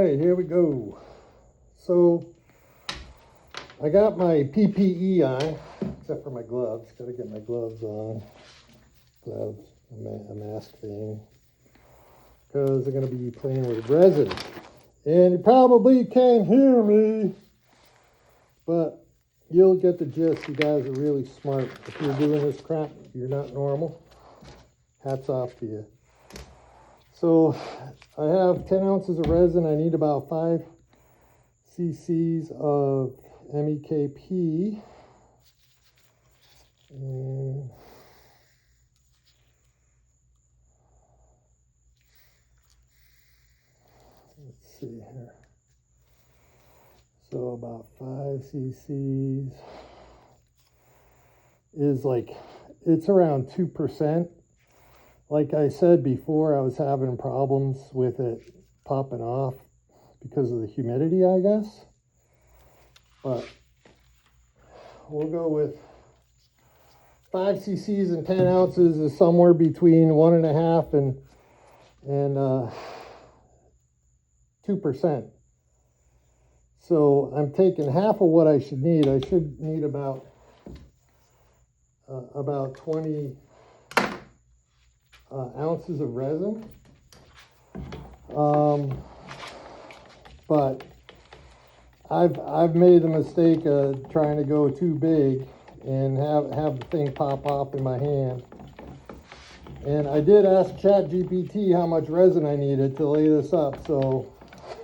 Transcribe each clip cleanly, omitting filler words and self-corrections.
right, here we go. So I got my PPE on, except for my gloves. Got to get my gloves on. Gloves, a mask thing, because I'm going to be playing with resin. And you probably can't hear me, but you'll get the gist. You guys are really smart. If you're doing this crap, you're not normal. Hats off to you. So I have 10 ounces of resin. I need about 5 cc's of MEKP. And let's see here. So about 5 cc's is like, it's around 2%. Like I said before, I was having problems with it popping off because of the humidity, I guess. But we'll go with 5 cc's and 10 ounces is somewhere between 1.5 and 2%. So I'm taking half of what I should need. I should need about 20 ounces of resin. But I've made the mistake of trying to go too big and have the thing pop off in my hand. And I did ask ChatGPT how much resin I needed to lay this up, so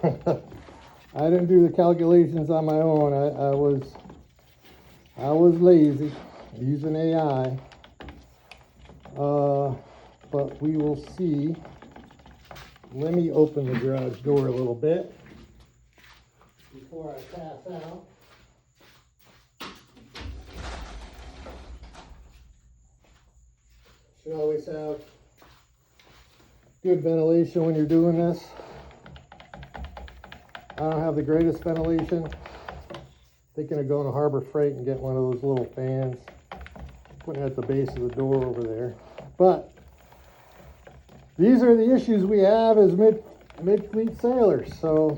I didn't do the calculations on my own. I was lazy using AI. But we will see. Let me open the garage door a little bit before I pass out. Should always have good ventilation when you're doing this. I don't have the greatest ventilation. Thinking of going to Harbor Freight and getting one of those little fans, putting it at the base of the door over there. But these are the issues we have as mid-fleet sailors, so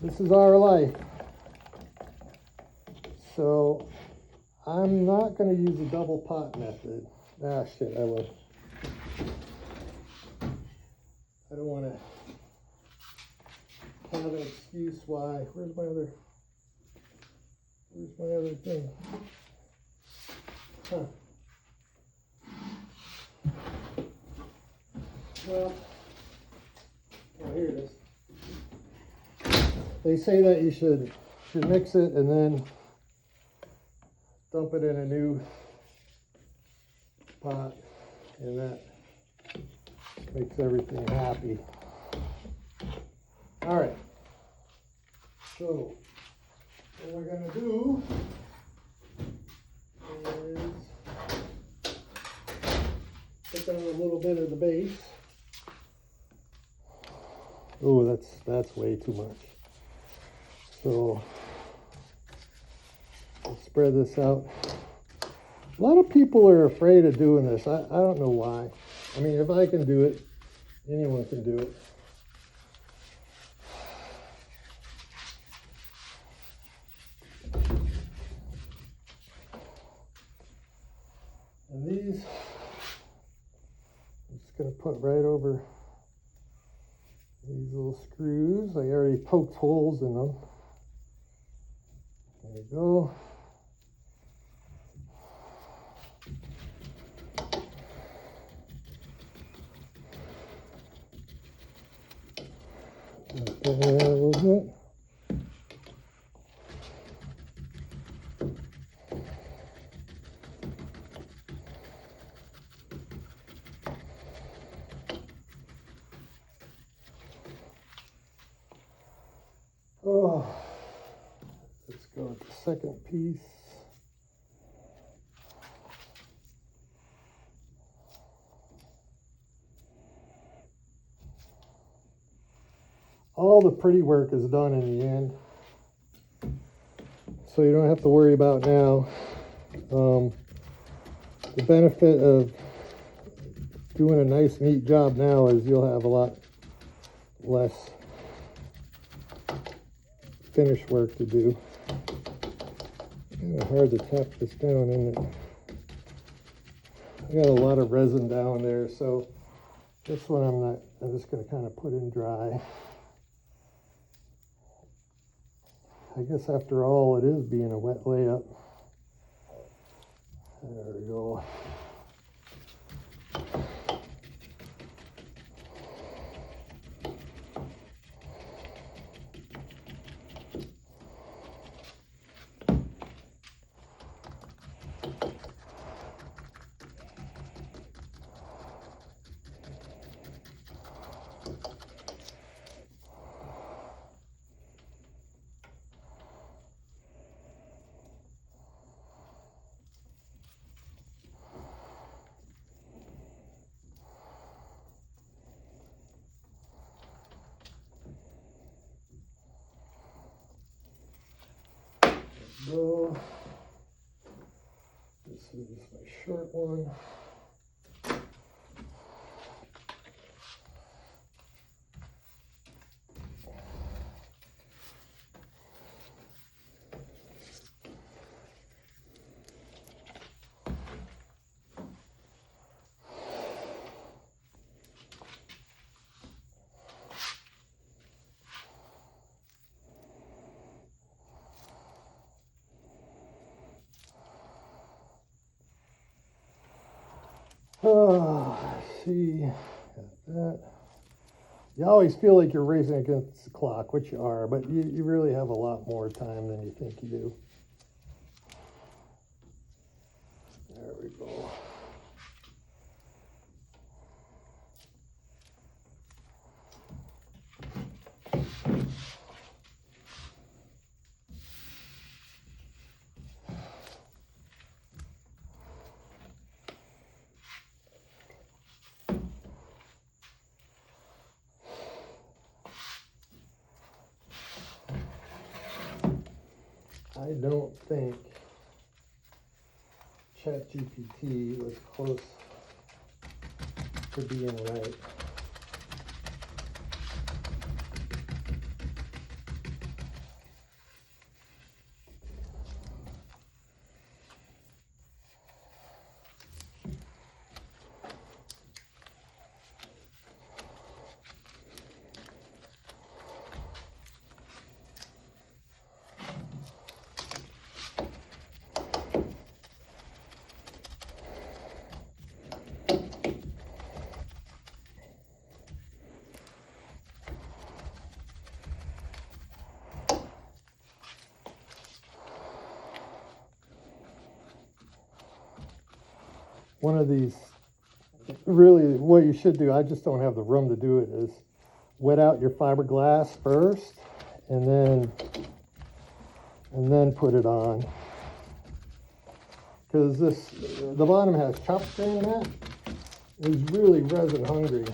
this is our life. So I'm not going to use the double pot method. Ah, shit, I will. I don't want to have an excuse why. Where's my other thing? Huh. Well, oh, here it is. They say that you should mix it and then dump it in a new pot, and that makes everything happy. All right. So what we're going to do is put down a little bit of the base. Oh, that's way too much. So let's spread this out. A lot of people are afraid of doing this. I don't know why. I mean, if I can do it, anyone can do it. And these, I'm just going to put right over these little screws. I already poked holes in them. There you go. Okay, a little bit. Oh, let's go with the second piece. All the pretty work is done in the end, so you don't have to worry about now. The benefit of doing a nice neat job now is you'll have a lot less finish work to do. Kind of hard to tap this down, isn't it? I got a lot of resin down there, so this one I'm just going to kind of put in dry. I guess after all, it is being a wet layup. There we go. Go. This is my short one. Oh, see, got that. You always feel like you're racing against the clock, which you are, but you really have a lot more time than you think you do. There we go. I don't think ChatGPT was close to being right. One of these, really what you should do, I just don't have the room to do it, is wet out your fiberglass first and then put it on. Because the bottom has chop stain mat. It's really resin hungry.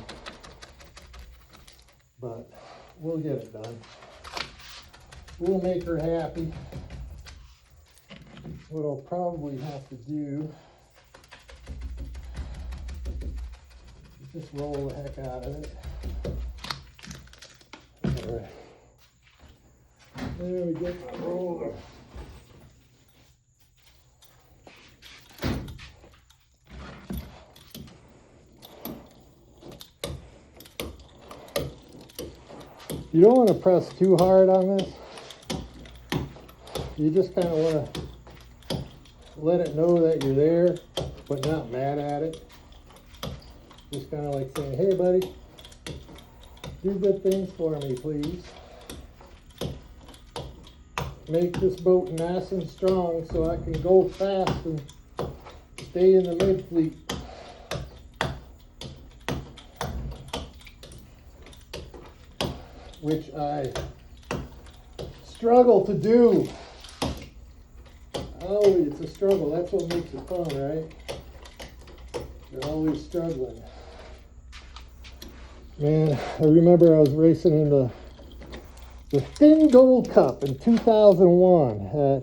But we'll get it done. We'll make her happy. What I'll probably have to do, just roll the heck out of it. All right. There we get my roller. You don't want to press too hard on this. You just kind of want to let it know that you're there, but not mad at it. Just kind of like saying, hey buddy, do good things for me, please. Make this boat nice and strong so I can go fast and stay in the mid-fleet. Which I struggle to do. Oh, it's a struggle. That's what makes it fun, right? You're always struggling. Man, I remember I was racing in the Thin Gold Cup in 2001 at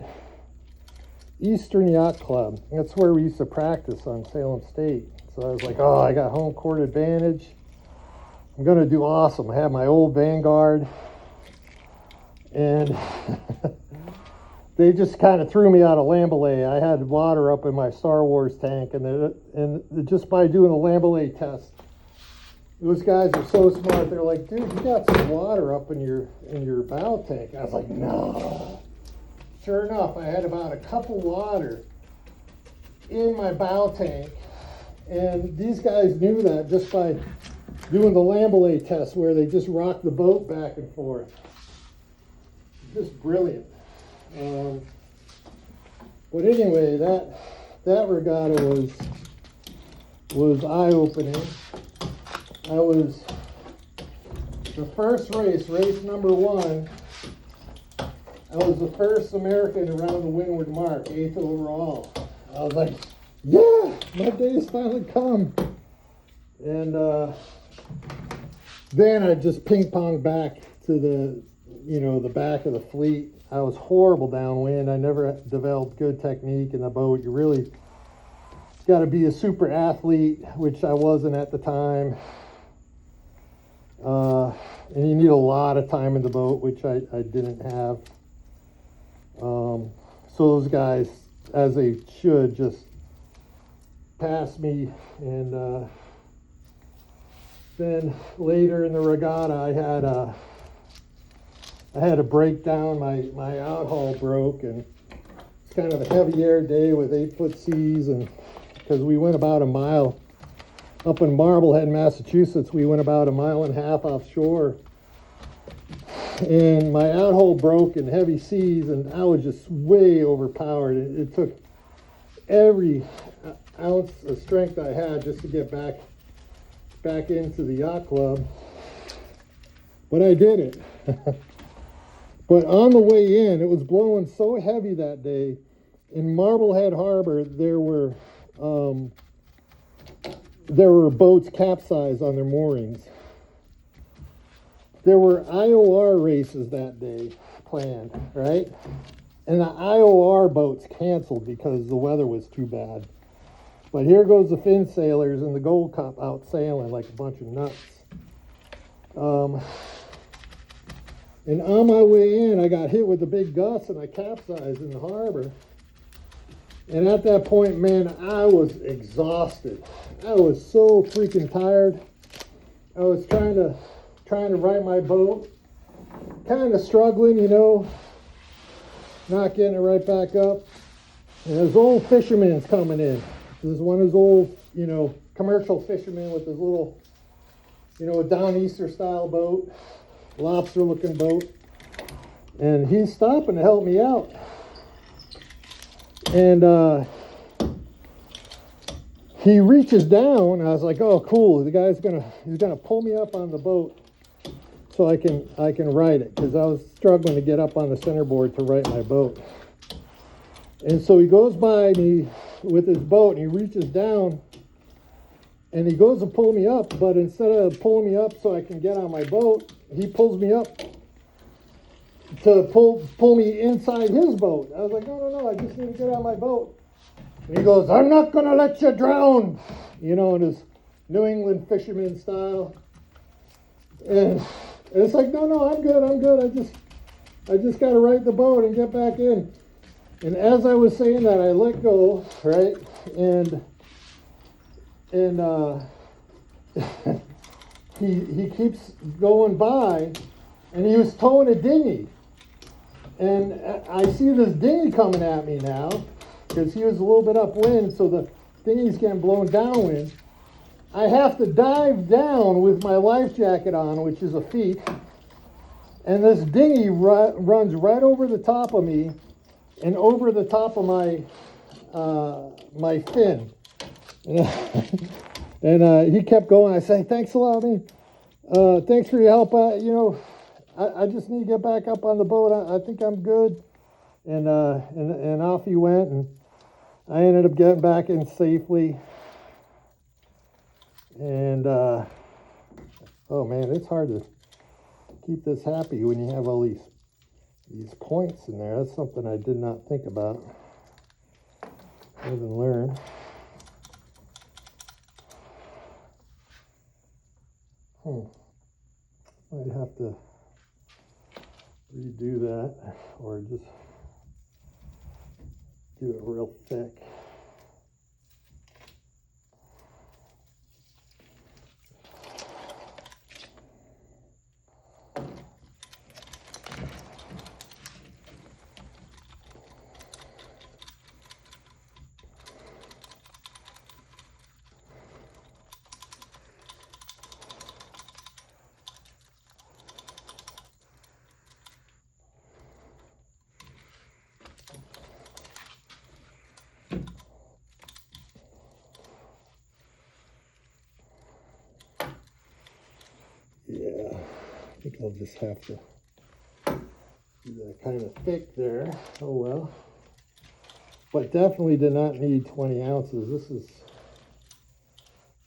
Eastern Yacht Club. That's where we used to practice on Salem State. So I was like, oh, I got home court advantage. I'm gonna do awesome. I have my old Vanguard, and they just kind of threw me out of Lambelet. I had water up in my Star Wars tank, and just by doing the Lambelet test, those guys are so smart. They're like, dude, you got some water up in your bow tank. I was like, no. Sure enough, I had about a cup of water in my bow tank, and these guys knew that just by doing the Lambelet test, where they just rock the boat back and forth. Just brilliant. But anyway, that regatta was eye-opening. I was the first race number 1. I was the first American around the windward mark, 8th overall. I was like, yeah, my day's finally come. And then I just ping-ponged back to the back of the fleet. I was horrible downwind. I never developed good technique in the boat. You really got to be a super athlete, which I wasn't at the time. And you need a lot of time in the boat, which I didn't have. So those guys, as they should, just passed me. And then later in the regatta, I had a breakdown. My outhaul broke, and it's kind of a heavy air day with 8-foot seas, and because we went about a mile up in Marblehead, Massachusetts, we went about 1.5 miles offshore, and my outhole broke in heavy seas, and I was just way overpowered. It took every ounce of strength I had just to get back into the yacht club, but I did it. But on the way in, it was blowing so heavy that day. In Marblehead Harbor, there were boats capsized on their moorings. There were IOR races that day planned, right? And the IOR boats canceled because the weather was too bad. But here goes the fin sailors and the Gold Cup out sailing like a bunch of nuts. And on my way in, I got hit with a big gust and I capsized in the harbor. And at that point, man, I was exhausted. I was so freaking tired. I was trying to right my boat, kind of struggling, not getting it right back up. And this old fisherman's coming in. This is one of those old, commercial fishermen with this little, Downeaster style boat, lobster looking boat. And he's stopping to help me out. And he reaches down, and I was like, oh, cool. The guy's he's gonna pull me up on the boat so I can ride it, because I was struggling to get up on the centerboard to right my boat. And so he goes by me with his boat, and he reaches down, and he goes to pull me up, but instead of pulling me up so I can get on my boat, he pulls me up to pull me inside his boat. I was like, no, I just need to get on my boat. And he goes, I'm not going to let you drown, in his New England fisherman style. And it's like, no, I'm good. I just got to right the boat and get back in. And as I was saying that, I let go, right? And he keeps going by, and he was towing a dinghy. And I see this dinghy coming at me now, because he was a little bit upwind, so the dinghy's getting blown downwind. I have to dive down with my life jacket on, which is a feat, and this dinghy runs right over the top of me and over the top of my fin. And he kept going. I say, thanks a lot, man. Thanks for your help. I just need to get back up on the boat. I think I'm good. And off he went, and I ended up getting back in safely. And oh man, it's hard to keep this happy when you have all these points in there. That's something I did not think about. I didn't learn. Might have to redo that or just do it real thick. Yeah, I think I'll just have to do that kind of thick there. Oh well. But definitely did not need 20 ounces.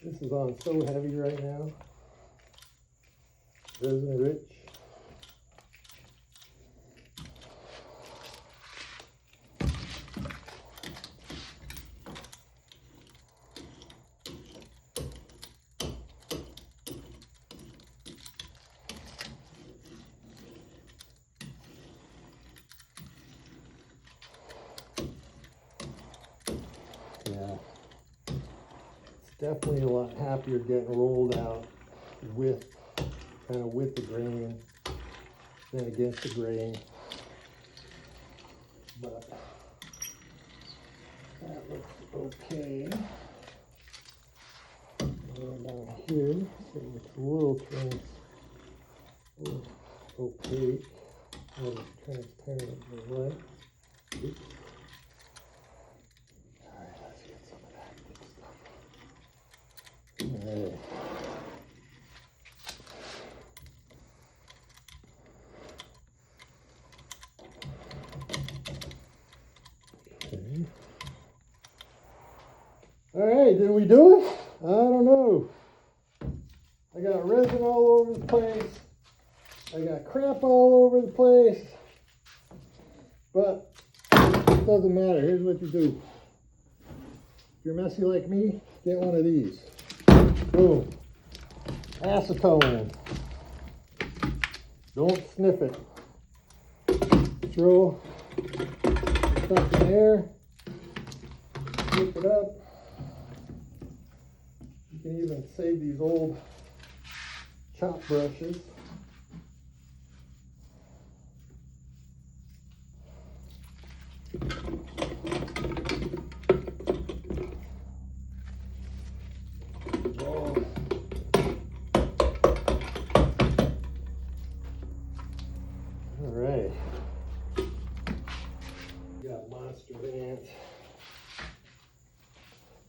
This is on so heavy right now. Resin rich. Yeah, it's definitely a lot happier getting rolled out with kind of with the grain than against the grain. But that looks okay. And down here, so it's a little opaque, a little transparent in the way. Oops. Alright, let's get some of that good stuff. Alright. Okay. Alright, did we do it? I don't know. I got resin all over the place. I got crap all over the place. But it doesn't matter. Here's what you do. If you're messy like me, get one of these. Boom. Acetone. Don't sniff it. Throw stuff in there. Pick it up. You can even save these old chop brushes. Alright. Got monster ants.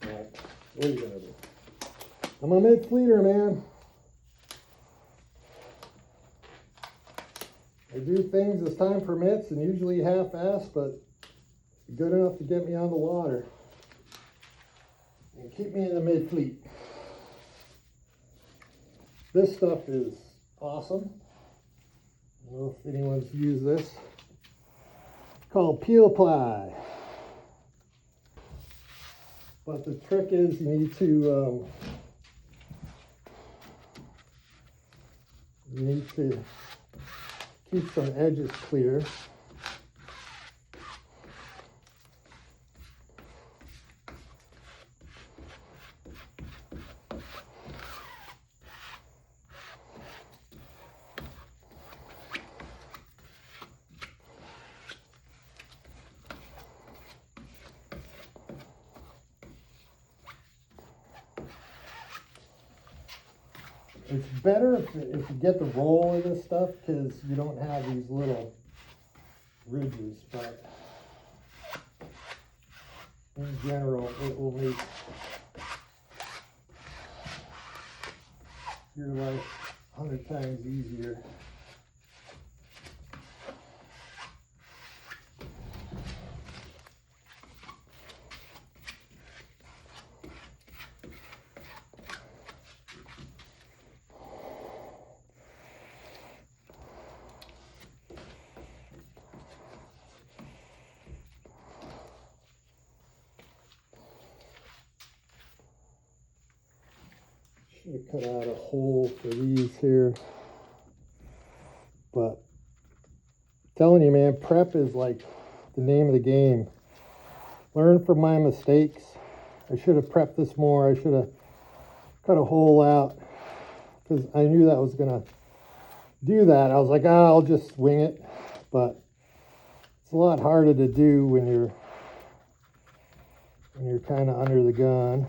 Alright, what are you gonna do? I'm a mid-fleeter, man. I do things as time permits and usually half-assed, but good enough to get me on the water and keep me in the mid-fleet. This stuff is awesome. I don't know if anyone's used this. It's called peel-ply. But the trick is you need to keep some edges clear. It's better if you get the roll of this stuff because you don't have these little ridges, but in general it will make your life 100 times easier. Should have cut out a hole for these here. but I'm telling you, man, prep is like the name of the game. Learn from my mistakes. I should have prepped this more. I should have cut a hole out because I knew that was gonna do that. I was like, I'll just wing it, but it's a lot harder to do when you're kind of under the gun.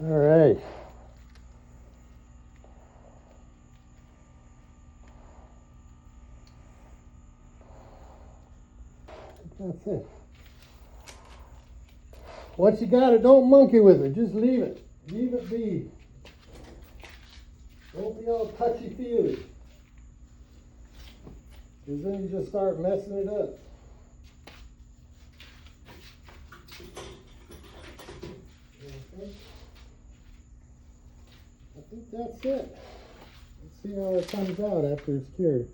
All right. That's it. Once you got it, don't monkey with it. Just leave it. Leave it be. Don't be all touchy-feely. Because then you just start messing it up. Okay. I think that's it. Let's see how it comes out after it's cured.